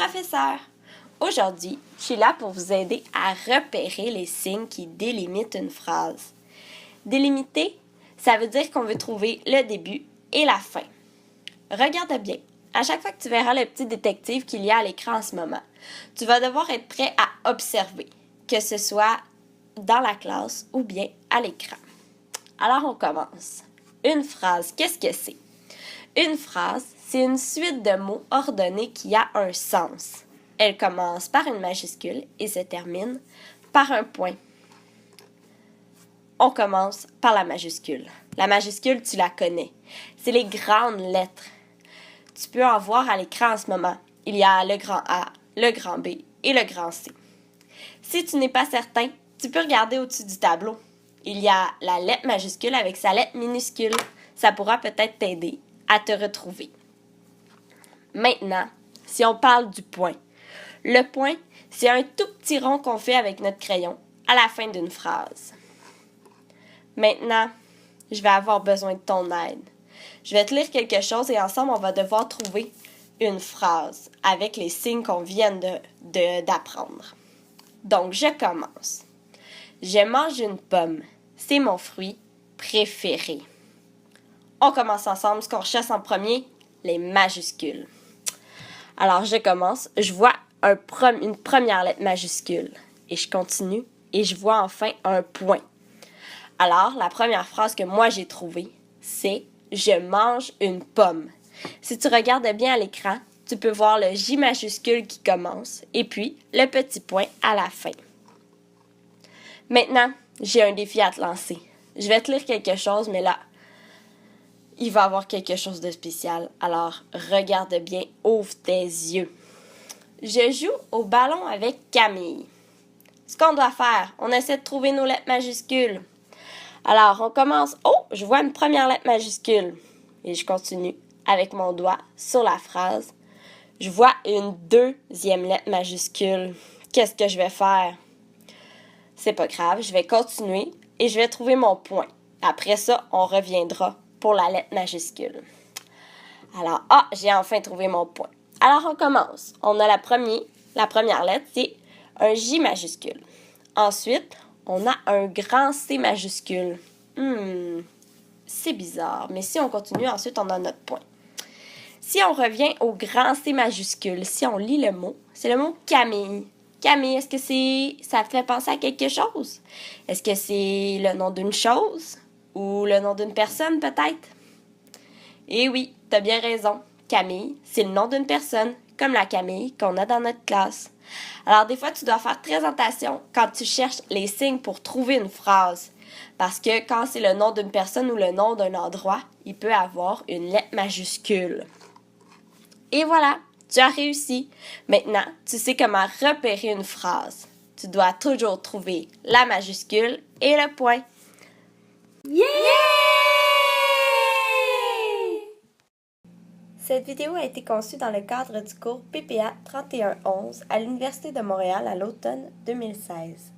professeur! Aujourd'hui, je suis là pour vous aider à repérer les signes qui délimitent une phrase. Délimiter, ça veut dire qu'on veut trouver le début et la fin. Regarde bien. À chaque fois que tu verras le petit détective qu'il y a à l'écran en ce moment, tu vas devoir être prêt à observer, que ce soit dans la classe ou bien à l'écran. Alors, on commence. Une phrase, qu'est-ce que c'est? Une phrase, c'est une suite de mots ordonnés qui a un sens. Elle commence par une majuscule et se termine par un point. On commence par la majuscule. La majuscule, tu la connais. C'est les grandes lettres. Tu peux en voir à l'écran en ce moment. Il y a le grand A, le grand B et le grand C. Si tu n'es pas certain, tu peux regarder au-dessus du tableau. Il y a la lettre majuscule avec sa lettre minuscule. Ça pourra peut-être t'aider à te retrouver. Maintenant, si on parle du point. Le point, c'est un tout petit rond qu'on fait avec notre crayon à la fin d'une phrase. Maintenant, je vais avoir besoin de ton aide. Je vais te lire quelque chose et ensemble, on va devoir trouver une phrase avec les signes qu'on vient d'apprendre. Donc, je commence. Je mange une pomme. C'est mon fruit préféré. On commence ensemble. Ce qu'on recherche en premier, les majuscules. Alors, je commence. Je vois une première lettre majuscule. Et je continue. Et je vois enfin un point. Alors, la première phrase que moi j'ai trouvée, c'est « Je mange une pomme ». Si tu regardes bien à l'écran, tu peux voir le J majuscule qui commence et puis le petit point à la fin. Maintenant, j'ai un défi à te lancer. Je vais te lire quelque chose, mais là, il va y avoir quelque chose de spécial. Alors, regarde bien, ouvre tes yeux. Je joue au ballon avec Camille. Ce qu'on doit faire, on essaie de trouver nos lettres majuscules. Alors, on commence. Oh, je vois une première lettre majuscule. Et je continue avec mon doigt sur la phrase. Je vois une deuxième lettre majuscule. Qu'est-ce que je vais faire? C'est pas grave, je vais continuer et je vais trouver mon point. Après ça, on reviendra pour la lettre majuscule. Alors, j'ai enfin trouvé mon point. Alors, on commence. On a la première lettre, c'est un J majuscule. Ensuite, on a un grand C majuscule. C'est bizarre, mais si on continue, ensuite, on a notre point. Si on revient au grand C majuscule, si on lit le mot, c'est le mot Camille. Camille, est-ce que ça te fait penser à quelque chose? Est-ce que c'est le nom d'une chose? Ou le nom d'une personne, peut-être? Eh oui, t'as bien raison. Camille, c'est le nom d'une personne, comme la Camille qu'on a dans notre classe. Alors, des fois, tu dois faire très attention quand tu cherches les signes pour trouver une phrase. Parce que quand c'est le nom d'une personne ou le nom d'un endroit, il peut avoir une lettre majuscule. Et voilà, tu as réussi. Maintenant, tu sais comment repérer une phrase. Tu dois toujours trouver la majuscule et le point. Yeah! Cette vidéo a été conçue dans le cadre du cours PPA 3111 à l'Université de Montréal à l'automne 2016.